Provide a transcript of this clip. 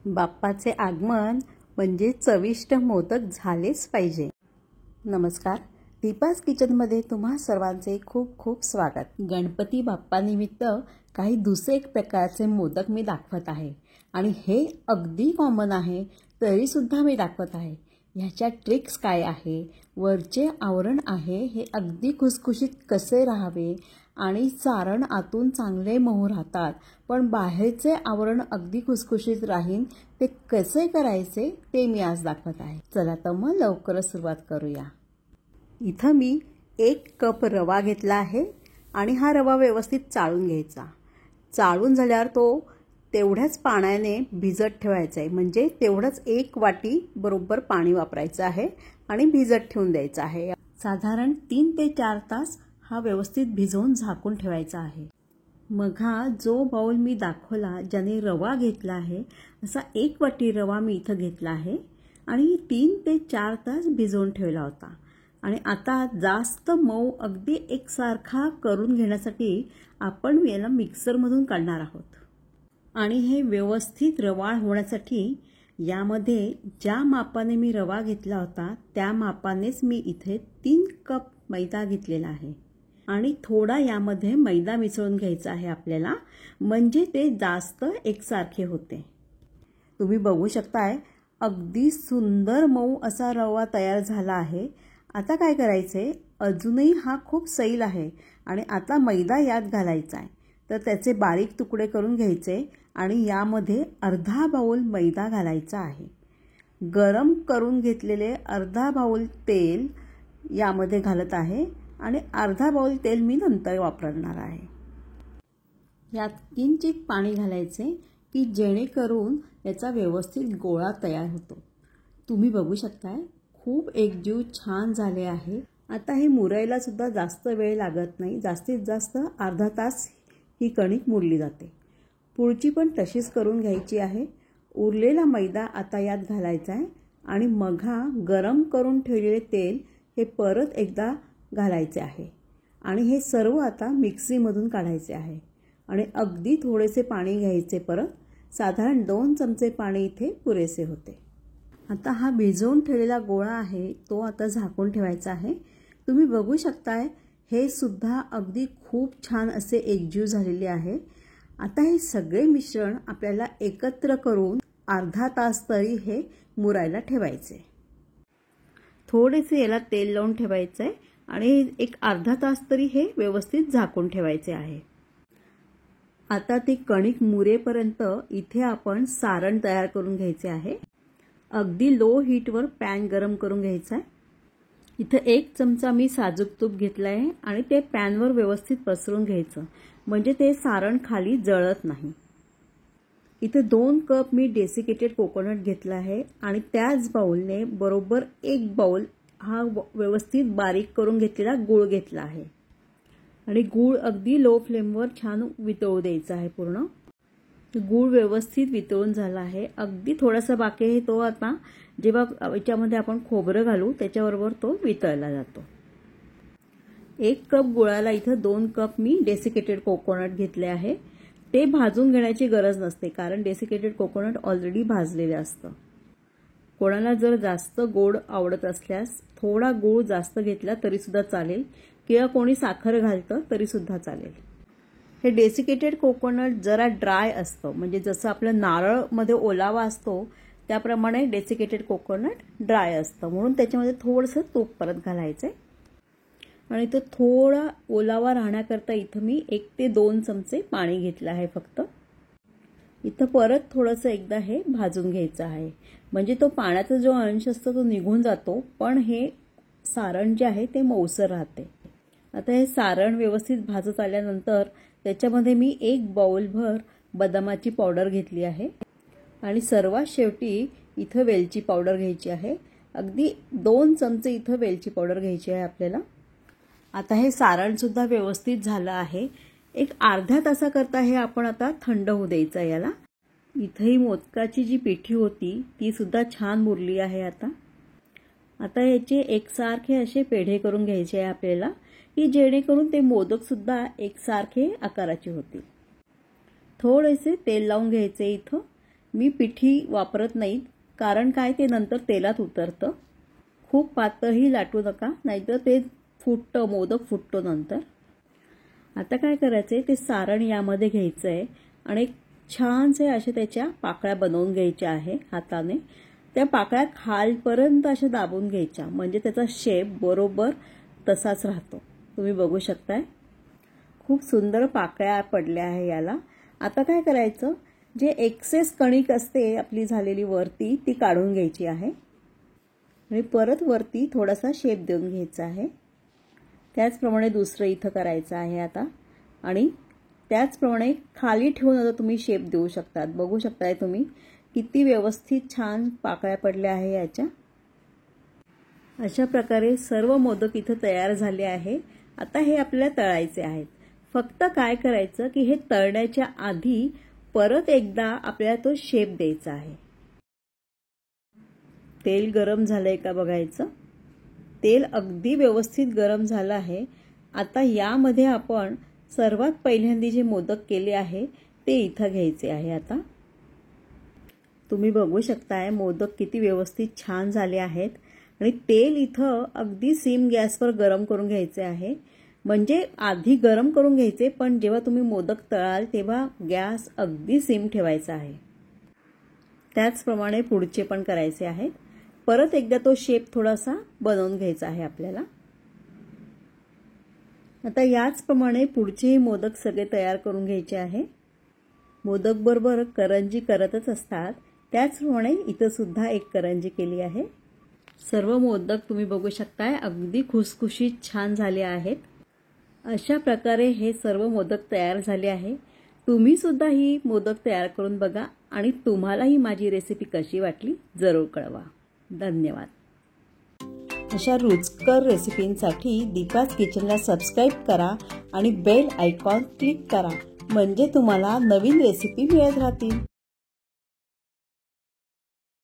बाप्पाचे आगमन म्हणजे चविष्ट मोदक झालेच पाहिजे। नमस्कार, दीपास किचनमध्ये तुम्हा सर्वांचे खूप खूप स्वागत। गणपती बाप्पानिमित्त काही दुसरे एक प्रकारचे मोदक मी दाखवत आहे आणि हे अगदी कॉमन आहे तरी सुद्धा मी दाखवत आहे। ह्याच्या ट्रिक्स काय आहे, वरचे आवरण आहे हे अगदी खुसखुशीत कसे राहावे आणि सारण आतून चांगले मऊ राहतात पण बाहेरचे आवरण अगदी खुसखुशीत राहील ते कसे करायचे ते मी आज दाखवत आहे। चला तर मग लवकरच सुरुवात करूया। इथं मी 1 कप रवा घेतला आहे आणि हा रवा व्यवस्थित चाळून घ्यायचा। चाळून झाल्यावर तो तेवढ्याच पाण्याने भिजत ठेवायचा आहे, म्हणजे तेवढंच 1 वाटी बरोबर पाणी वापरायचं आहे आणि भिजत ठेवून द्यायचं आहे। साधारण 3 ते 4 तास हा व्यवस्थित भिजवून झाकून ठेवायचा आहे। मग हा जो बाउल मी दाखवला ज्याने रवा घेतला आहे असा 1 वाटी रवा मी इथं घेतला आहे आणि 3 ते 4 तास भिजवून ठेवला होता। आणि आता जास्त मऊ अगदी एकसारखा करून घेण्यासाठी आपण याला मिक्सरमधून काढणार आहोत आणि हे व्यवस्थित रवाळ होण्यासाठी यामध्ये ज्या मापाने मी रवा घेतला होता त्या मापानेच मी इथे 3 कप मैदा घेतलेला आहे आणि थोडा यामध्ये मैदा मिसळून घ्यायचा आहे आपल्याला, म्हणजे ते जास्त एकसारखे होते। तुम्ही बघू शकताय अगदी सुंदर मऊ असा रवा तयार झाला आहे। आता काय करायचे, अजूनही हा खूप सैल आहे आणि आता मैदा यात घालायचा आहे, तर त्याचे बारीक तुकडे करून घ्यायचे आणि यामध्ये अर्धा बाउल मैदा घालायचा आहे। गरम करून घेतलेले अर्धा बाउल तेल यामध्ये घालत आहे आणि अर्धा बाउल तेल मी नंतर वापरणार आहे। यात किंचित पाणी घालायचे की जेणेकरून याचा व्यवस्थित गोळा तयार होतो। तुम्ही बघू शकताय खूप एकजीव छान झाले आहे। आता हे मुरायला सुद्धा जास्त वेळ लागत नाही, जास्तीत जास्त अर्धा तास ही कणिक मुरली जाते। पुढची पण तशीच करून घ्यायची आहे। उरलेला मैदा आता यात घालायचा आहे आणि मग हा गरम करून ठेवलेले तेल हे परत एकदा घालायचे आहे आणि हे सर्व आता मिक्सीमधून काढायचे आहे आणि अगदी थोडेसे पाणी घ्यायचे, परत साधारण 2 चमचे पाणी इथे पुरेसे होते। आता हा भिजवून ठेवलेला गोळा आहे तो आता झाकून ठेवायचा आहे। तुम्ही बघू शकताय हे सुद्धा अगदी खूप छान असे एकजीव झालेले आहे। आता हे सगळे मिश्रण आपल्याला एकत्र करून अर्धा तास तरी हे मुरायला ठेवायचे। थोडेसे याला तेल लावून ठेवायचे आहे आणि एक अर्धा तास तरी हे व्यवस्थित झाकून ठेवायचे आहे। आता ती कणिक मुरेपर्यंत इथे आपण सारण तयार करून घ्यायचे आहे। अगदी लो हीटवर पॅन गरम करून घ्यायचा आहे। इथं 1 चमचा मी साजूक तूप घेतलं आहे आणि ते पॅनवर व्यवस्थित पसरून घ्यायचं, म्हणजे ते सारण खाली जळत नाही। इथं 2 कप मी डेसिकेटेड कोकोनट घेतला आहे आणि त्याच बाउलने बरोबर 1 बाउल हा व्यवस्थित बारीक करून घेतलेला गूळ घेतला आहे आणि गूळ अगदी लो फ्लेमवर छान वितळू द्यायचा आहे। पूर्ण गूळ व्यवस्थित वितळून झाला आहे, अगदी थोडासा बाकी आहे तो आता जेव्हा याच्यामध्ये आपण खोबरं घालू त्याच्याबरोबर तो वितळला जातो। 1 कप गुळाला इथं 2 कप मी डेसिकेटेड कोकोनट घेतले आहे। ते भाजून घेण्याची गरज नसते कारण डेसिकेटेड कोकोनट ऑलरेडी भाजलेले असतं। कोणाला जर जास्त गोड आवडत असल्यास थोडा गूळ जास्त घेतला तरी सुद्धा चालेल किंवा कोणी साखर घालतं तरी सुद्धा चालेल। हे डेसिकेटेड कोकोनट जरा ड्राय असतं, म्हणजे जसं आपलं नारळमध्ये ओलावा असतो त्याप्रमाणे डेसिकेटेड कोकोनट ड्राय असतं, म्हणून त्याच्यामध्ये थोडंसं तूप परत घालायचं आहे आणि तो थोडा ओलावा राहण्याकरता इथं मी 1 ते 2 चमचे पाणी घेतलं आहे फक्त। इथं परत थोडंसं एकदा हे भाजून घ्यायचं आहे, म्हणजे तो पाण्याचा जो अंश असतो तो निघून जातो पण हे सारण जे आहे ते मऊसर राहते। आता हे सारण व्यवस्थित भाजत आल्यानंतर त्याच्यामध्ये मी 1 बाउलभर बदामाची पावडर घेतली आहे आणि सर्वात शेवटी इथं वेलची पावडर घ्यायची आहे। अगदी 2 चमचे इथं वेलची पावडर घ्यायची आहे आपल्याला। आता हे सारण सुद्धा व्यवस्थित झालं आहे। एक अर्ध्या तासाकरता हे आपण आता थंड होऊ द्यायचं याला। इथं ही मोदकाची जी पिठी होती ती सुद्धा छान मुरली आहे। आता याचे एकसारखे असे पेढे करून घ्यायचे आहे आपल्याला की जेणेकरून ते मोदक सुद्धा एकसारखे आकाराचे होतील। थोडेसे तेल लावून घ्यायचे इथं मी पिठी वापरत नाही, कारण काय ते नंतर तेलात उतरतं. खूप पातळही लाटू नका, नाहीतर ते फुटतं, मोदक फुटतो नंतर. आता काय करायचं आहे, ते सारण यामध्ये घ्यायचं आहे आणि छानसे अशा त्याच्या पाकळ्या बनवून घ्यायच्या आहे हाताने. त्या पाकळ्या खालपर्यंत अशा दाबून घ्यायच्या, म्हणजे त्याचा शेप बरोबर तसाच राहतो. तुम्ही बघू शकताय खूप सुंदर पाकळ्या पडल्या आहे याला. आता काय करायचं, जे एक्सेस कणिक असते आपली झालेली वरती ती काढून घ्यायची आहे आणि परत वरती थोडासा शेप देऊन घ्यायचा आहे. त्याचप्रमाणे दुसरं इथं करायचं आहे आता. आणि त्याचप्रमाणे खाली ठेवून आता तुम्ही शेप देऊ शकतात. बघू शकताय तुम्ही किती व्यवस्थित छान पाकळ्या पडल्या आहे याच्या. अशा प्रकारे सर्व मोदक इथं तयार झाले आहे. आता हे आपल्याला तळायचे आहेत. फक्त काय करायचं की हे तळण्याच्या आधी परत एकदा आपल्याला तो शेप द्यायचा आहे. तेल गरम झालंय का बघायचं. तेल अगदी व्यवस्थित गरम झालं आहे. आता यामध्ये आपण सर्वात पहिल्यांदा जे मोदक केले आहे ते इथं घ्यायचे आहे. आता तुम्ही बघू शकताय मोदक किती व्यवस्थित छान झाले आहेत. आणि तेल इथं अगदी सिम गॅसवर गरम करून घ्यायचे आहे. म्हणजे आधी गरम करून घ्यायचे, पण जेव्हा तुम्ही मोदक तळाल तेव्हा गॅस अगदी सिम ठेवायचा आहे. त्याचप्रमाणे पुढचे पण करायचे आहेत. परत एकदा तो शेप थोडासा बनवून घ्यायचा आहे आपल्याला. आता याचप्रमाणे पुढचेही मोदक सगळे तयार करून घ्यायचे आहे. मोदक बरोबर करंजी करतच असतात, त्याचप्रमाणे इथं सुद्धा एक करंजी केली आहे. सर्व मोदक तुम्ही बघू शकताय अगदी खुसखुशीत छान झाले आहेत. अशा प्रकारे हे सर्व मोदक तयार झाले आहे. तुम्ही सुद्धा ही मोदक तयार करून बघा आणि तुम्हाला ही माझी रेसिपी कशी वाटली जरूर कळवा. धन्यवाद. अशा रुचकर रेसिपींसाठी दीपाज किचनला सबस्क्राईब करा आणि बेल आयकॉन क्लिक करा, म्हणजे तुम्हाला नवीन रेसिपी मिळत राहतील.